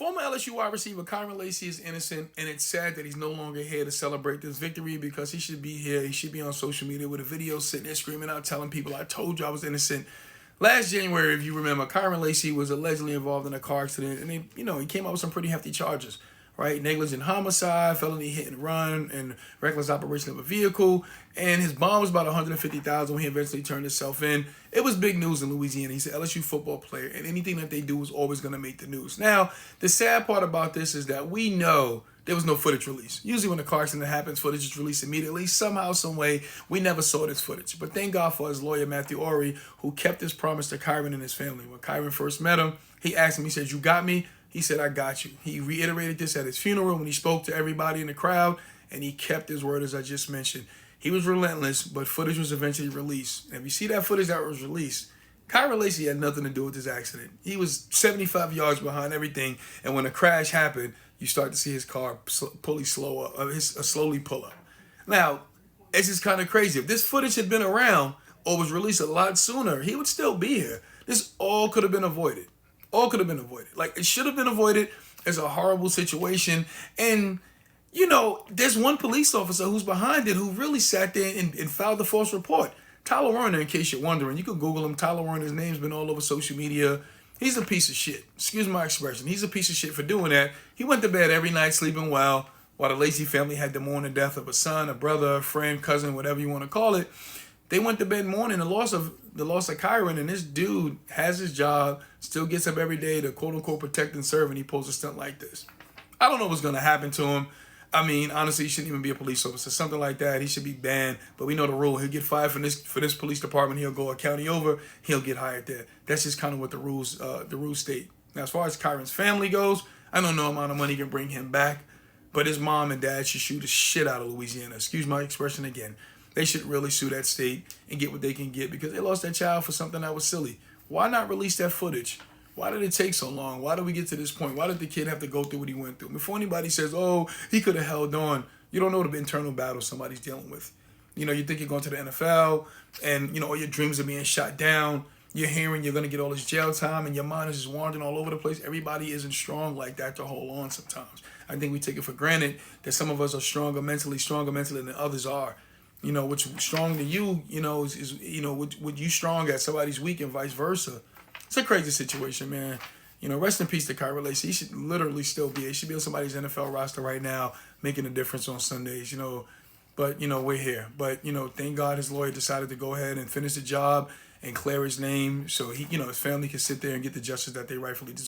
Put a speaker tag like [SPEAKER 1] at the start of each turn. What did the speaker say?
[SPEAKER 1] Former LSU wide receiver Kyren Lacy is innocent, and it's sad that he's no longer here to celebrate this victory because he should be here. He should be on social media with a video sitting there screaming out, telling people, I told you I was innocent. Last January, if you remember, Kyren Lacy was allegedly involved in a car accident, and he came out with some pretty hefty charges, right? Negligent homicide, felony hit and run, and reckless operation of a vehicle. And his bond was about $150,000 when he eventually turned himself in. It was big news in Louisiana. He's an LSU football player, and anything that they do is always going to make the news. Now, the sad part about this is that we know there was no footage released. Usually when a car accident happens, footage is released immediately. Somehow, some way, we never saw this footage. But thank God for his lawyer, Matthew Ory, who kept his promise to Kyren and his family. When Kyren first met him, he asked him, he said, "You got me?" He said, "I got you." He reiterated this at his funeral when he spoke to everybody in the crowd, and he kept his word, as I just mentioned. He was relentless, but footage was eventually released. And if you see that footage that was released, Kyren Lacy had nothing to do with this accident. He was 75 yards behind everything, and when a crash happened, you start to see his car slowly pull up. Now, it's just kind of crazy. If this footage had been around or was released a lot sooner, he would still be here. This all could have been avoided. All could have been avoided. Like, it should have been avoided. It's a horrible situation. And, there's one police officer who's behind it who really sat there and filed a false report. Tyler Werner, in case you're wondering, you can Google him. Tyler Werner's name's been all over social media. He's a piece of shit. Excuse my expression. He's a piece of shit for doing that. He went to bed every night sleeping well while the Lacy family had to mourn the death of a son, a brother, a friend, cousin, whatever you want to call it. They went to bed mourning the loss of Kyren, and this dude has his job, still gets up every day to quote unquote protect and serve, and he pulls a stunt like this. I don't know what's gonna happen to him. I mean, honestly, he shouldn't even be a police officer. Something like that, he should be banned. But we know the rule. He'll get fired from this police department. He'll go a county over. He'll get hired there. That's just kind of what the rules state. Now, as far as Kyren's family goes, I don't know the amount of money can bring him back. But his mom and dad should sue the shit out of Louisiana. Excuse my expression again. They should really sue that state and get what they can get because they lost their child for something that was silly. Why not release that footage? Why did it take so long? Why did we get to this point? Why did the kid have to go through what he went through? Before anybody says, oh, he could have held on, you don't know the internal battle somebody's dealing with. You think you're going to the NFL and, all your dreams are being shot down. You're hearing you're going to get all this jail time and your mind is just wandering all over the place. Everybody isn't strong like that to hold on sometimes. I think we take it for granted that some of us are stronger mentally than others are. What's strong to you, is what you strong at, somebody's weak and vice versa. It's a crazy situation, man. Rest in peace to Kyren Lacy. He should literally still be. He should be on somebody's NFL roster right now, making a difference on Sundays, But, we're here. But, thank God his lawyer decided to go ahead and finish the job and clear his name so his family can sit there and get the justice that they rightfully deserve.